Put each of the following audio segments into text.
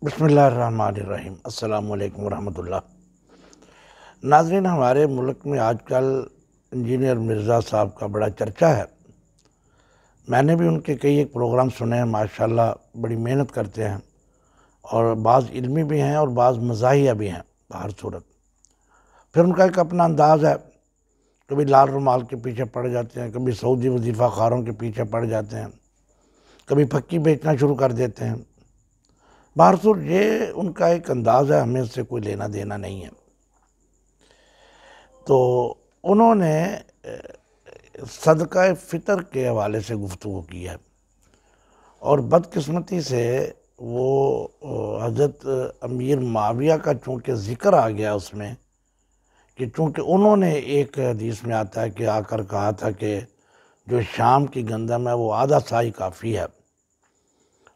بسم اللہ الرحمن الرحیم۔ السلام علیکم ورحمۃ اللہ۔ ناظرین، ہمارے ملک میں آج کل انجینئر مرزا صاحب کا بڑا چرچہ ہے۔ میں نے بھی ان کے کئی ایک پروگرام سنے ہیں، ماشاءاللہ بڑی محنت کرتے ہیں اور بعض علمی بھی ہیں اور بعض مزاحیہ بھی ہیں بہر صورت۔ پھر ان کا ایک اپنا انداز ہے، کبھی لال رومال کے پیچھے پڑ جاتے ہیں، کبھی سعودی وظیفہ خاروں کے پیچھے پڑ جاتے ہیں، کبھی پھکی بیچنا شروع کر دیتے ہیں۔ بہرصورت یہ ان کا ایک انداز ہے، ہمیں اس سے کوئی لینا دینا نہیں ہے۔ تو انہوں نے صدقہ فطر کے حوالے سے گفتگو کی ہے، اور بدقسمتی سے وہ حضرت امیر معاویہ کا چونکہ ذکر آ گیا اس میں، کہ چونکہ انہوں نے ایک حدیث میں آتا ہے کہ آ کر کہا تھا کہ جو شام کی گندم ہے وہ آدھا سائی کافی ہے۔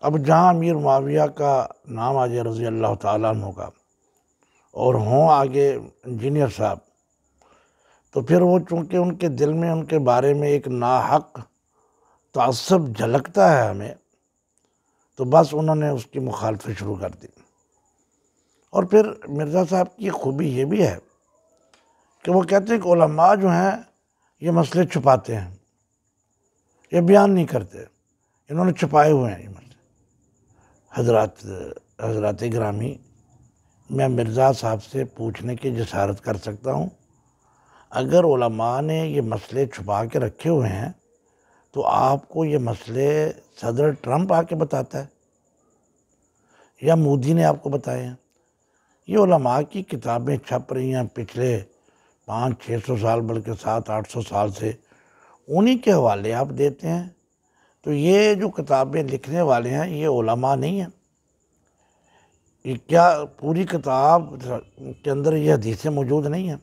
اب جہاں امیر معاویہ کا نام آ جائے رضی اللہ تعالیٰ عنہ کا، اور ہوں آگے انجینئر صاحب، تو پھر وہ چونکہ ان کے دل میں ان کے بارے میں ایک ناحق تعصب جھلکتا ہے ہمیں، تو بس انہوں نے اس کی مخالفت شروع کر دی۔ اور پھر مرزا صاحب کی خوبی یہ بھی ہے کہ وہ کہتے ہیں کہ علماء جو ہیں یہ مسئلے چھپاتے ہیں، یہ بیان نہیں کرتے، انہوں نے چھپائے ہوئے ہیں یہ مسئلے۔ حضرات گرامی، میں مرزا صاحب سے پوچھنے کی جسارت کر سکتا ہوں، اگر علماء نے یہ مسئلے چھپا کے رکھے ہوئے ہیں تو آپ کو یہ مسئلے صدر ٹرمپ آ کے بتاتا ہے یا مودی نے آپ کو بتائے ہیں؟ یہ علماء کی کتابیں چھپ رہی ہیں پچھلے 500-600 سال، بلکہ 700-800 سال سے، انہی کے حوالے آپ دیتے ہیں۔ تو یہ جو کتابیں لکھنے والے ہیں یہ علماء نہیں ہیں؟ یہ کیا پوری کتاب کے اندر یہ حدیثیں موجود نہیں ہیں؟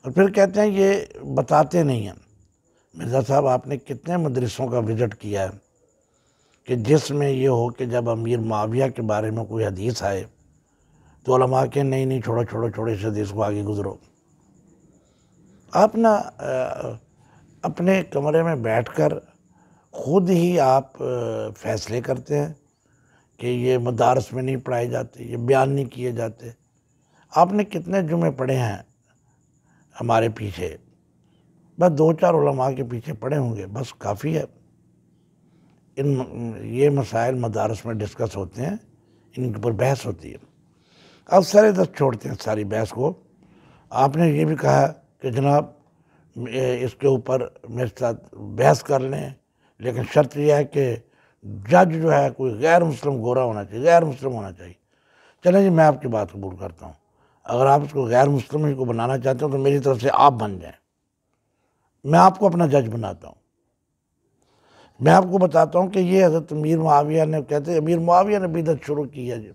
اور پھر کہتے ہیں یہ بتاتے نہیں ہیں۔ مرزا صاحب، آپ نے کتنے مدرسوں کا وزٹ کیا ہے کہ جس میں یہ ہو کہ جب امیر معاویہ کے بارے میں کوئی حدیث آئے تو علماء کہ نہیں چھوڑو اس حدیث کو، آگے گزرو۔ آپ نا اپنے کمرے میں بیٹھ کر خود ہی آپ فیصلے کرتے ہیں کہ یہ مدارس میں نہیں پڑھائے جاتے، یہ بیان نہیں کیے جاتے۔ آپ نے کتنے جمعے پڑھے ہیں ہمارے پیچھے؟ بس 2-4 علماء کے پیچھے پڑھے ہوں گے، بس کافی ہے۔ یہ مسائل مدارس میں ڈسکس ہوتے ہیں، ان کے اوپر بحث ہوتی ہے۔ اب سر دست چھوڑتے ہیں ساری بحث کو۔ آپ نے یہ بھی کہا کہ جناب اس کے اوپر میرے ساتھ بحث کر لیں، لیکن شرط یہ ہے کہ جج جو ہے کوئی غیر مسلم گورا ہونا چاہیے، غیر مسلم ہونا چاہیے۔ چلیں جی، میں آپ کی بات قبول کرتا ہوں، اگر آپ اس کو غیر مسلم ہی کو بنانا چاہتے ہو تو میری طرف سے آپ بن جائیں، میں آپ کو اپنا جج بناتا ہوں۔ میں آپ کو بتاتا ہوں کہ یہ حضرت امیر معاویہ نے، کہتے ہیں امیر معاویہ نے بدعت شروع کی ہے جی،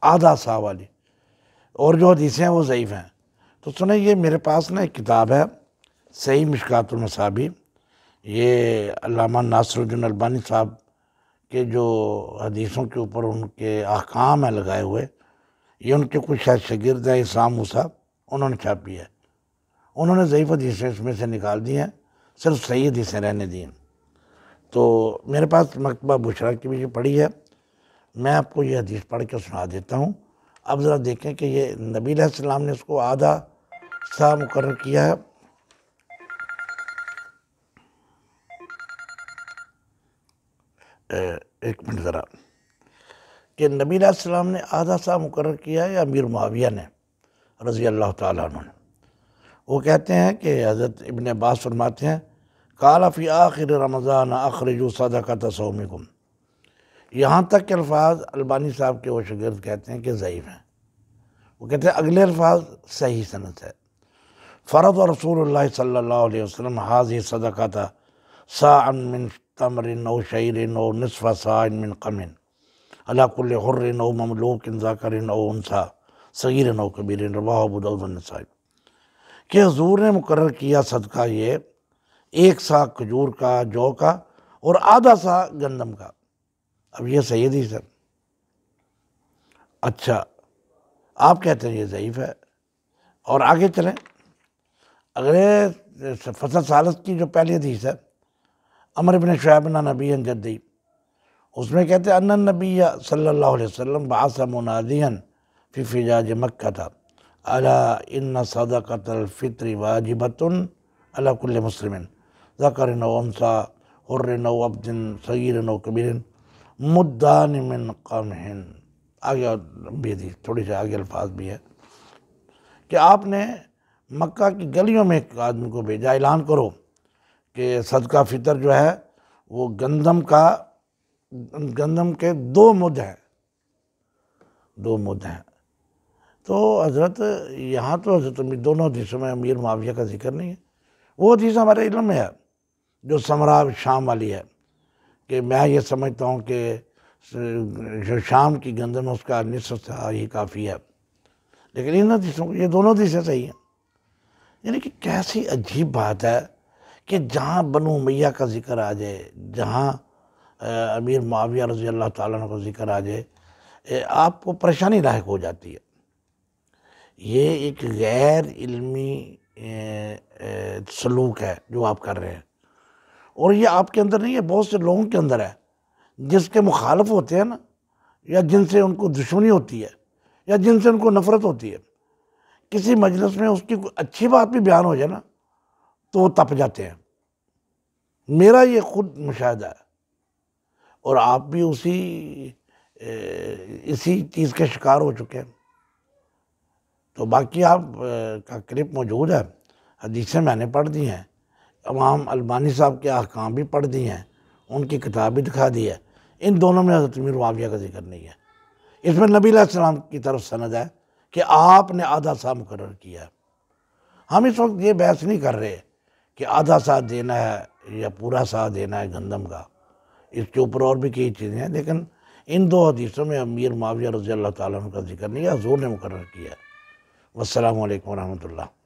آدھا سا والی، اور جو حدیثیں ہیں وہ ضعیف ہیں۔ تو سنیں، یہ میرے پاس نا ایک کتاب ہے، صحیح مشکات المصابیح، یہ علامہ ناصر الدین البانی صاحب کے جو حدیثوں کے اوپر ان کے احکام ہیں لگائے ہوئے، یہ ان کے کچھ شاید شاگرد ہیں، اسلام موسیٰ، انہوں نے چھاپی ہے۔ انہوں نے ضعیف حدیثیں اس میں سے نکال دی ہیں، صرف صحیح حدیثیں رہنے دی ہیں۔ تو میرے پاس مکتبہ بشریٰ کی بھی یہ پڑھی ہے، میں آپ کو یہ حدیث پڑھ کے سنا دیتا ہوں۔ اب ذرا دیکھیں کہ یہ نبی علیہ السلام نے اس کو آدھا سا مقرر کیا ہے۔ ایک منٹ ذرا، کہ نبی علیہ السلام نے آدھا سا مقرر کیا ہے یا امیر معاویہ نے رضی اللہ تعالیٰ عنہ نے؟ وہ کہتے ہیں کہ حضرت ابن عباس فرماتے ہیں، قال فی آخر رمضان اخرجوا صدقۃ صومکم، یہاں تک کہ الفاظ البانی صاحب کے وہ شاگرد کہتے ہیں کہ ضعیف ہیں۔ وہ کہتے ہیں اگلے الفاظ صحیح سند ہے، فرض رسول اللہ صلی اللہ علیہ وسلم حاضی صدقۃ صاع من تمر او شعیر او نصف صاع من قمح علی کل حر او مملوک ذکر او انثی صغیر او کبیر، رواہ ابو داؤد والنسائی، کہ حضور نے مقرر کیا صدقہ یہ 1 سا کھجور کا، جو کا، اور آدھا سا گندم کا۔ اب یہ صحیح حدیث ہے۔ اچھا، آپ کہتے ہیں یہ ضعیف ہے، اور آگے چلیں، اگلے فصل ثالث کی جو پہلی حدیث ہے، عمر بن شعیب عن نبی جدی، اس میں کہتے ہیں ان النبی صلی اللہ علیہ وسلم بعث منادیا فی فجاج مکہ تھا الا ان صدقۃ الفطر واجبۃ علی کل مسلم ذکر او انثی حر او عبد صغیر او کبیر مدان من قمح۔ آگے بھی دی تھوڑی سی آگے الفاظ بھی ہے کہ آپ نے مکہ کی گلیوں میں ایک آدمی کو بھیجا، اعلان کرو کہ صدقہ فطر جو ہے وہ گندم کے 2 مد ہیں، 2 مد ہیں۔ تو حضرت یہاں تو حضرت دونوں حدیثوں میں امیر معاویہ کا ذکر نہیں ہے۔ وہ حدیث ہمارے علم میں ہے جو سمرا شام والی ہے کہ میں یہ سمجھتا ہوں کہ جو شام کی گندم ہے اس کا نصف سا ہی کافی ہے، لیکن ان حدیثوں کو یہ دونوں حدیثیں صحیح ہیں۔ یعنی کہ کیسی عجیب بات ہے کہ جہاں بنو امیہ کا ذکر آ جائے، جہاں امیر معاویہ رضی اللہ تعالیٰ عنہ کا ذکر آ جائے، آپ کو پریشانی لاحق ہو جاتی ہے۔ یہ ایک غیر علمی سلوک ہے جو آپ کر رہے ہیں، اور یہ آپ کے اندر نہیں ہے، بہت سے لوگوں کے اندر ہے جس کے مخالف ہوتے ہیں نا، یا جن سے ان کو دشمنی ہوتی ہے یا جن سے ان کو نفرت ہوتی ہے، کسی مجلس میں اس کی کوئی اچھی بات بھی بیان ہو جائے نا تو وہ تپ جاتے ہیں۔ میرا یہ خود مشاہدہ ہے، اور آپ بھی اسی چیز کے شکار ہو چکے ہیں۔ تو باقی آپ کا کلپ موجود ہے، حدیثیں میں نے پڑھ دی ہیں، امام البانی صاحب کے احکام بھی پڑھ دی ہیں، ان کی کتاب بھی دکھا دی ہے، ان دونوں میں حضرت امیر معاویہ کا ذکر نہیں ہے۔ اس میں نبی علیہ السلام کی طرف سند ہے کہ آپ نے آدھا سا مقرر کیا ہے۔ ہم اس وقت یہ بحث نہیں کر رہے کہ آدھا سا دینا ہے یا پورا سا دینا ہے گندم کا، اس کے اوپر اور بھی کئی چیزیں ہیں، لیکن ان 2 حدیثوں میں امیر معاویہ رضی اللہ تعالیٰ عنہ کا ذکر نہیں ہے، حضور نے مقرر کیا ہے۔ والسلام علیکم ورحمۃ اللہ۔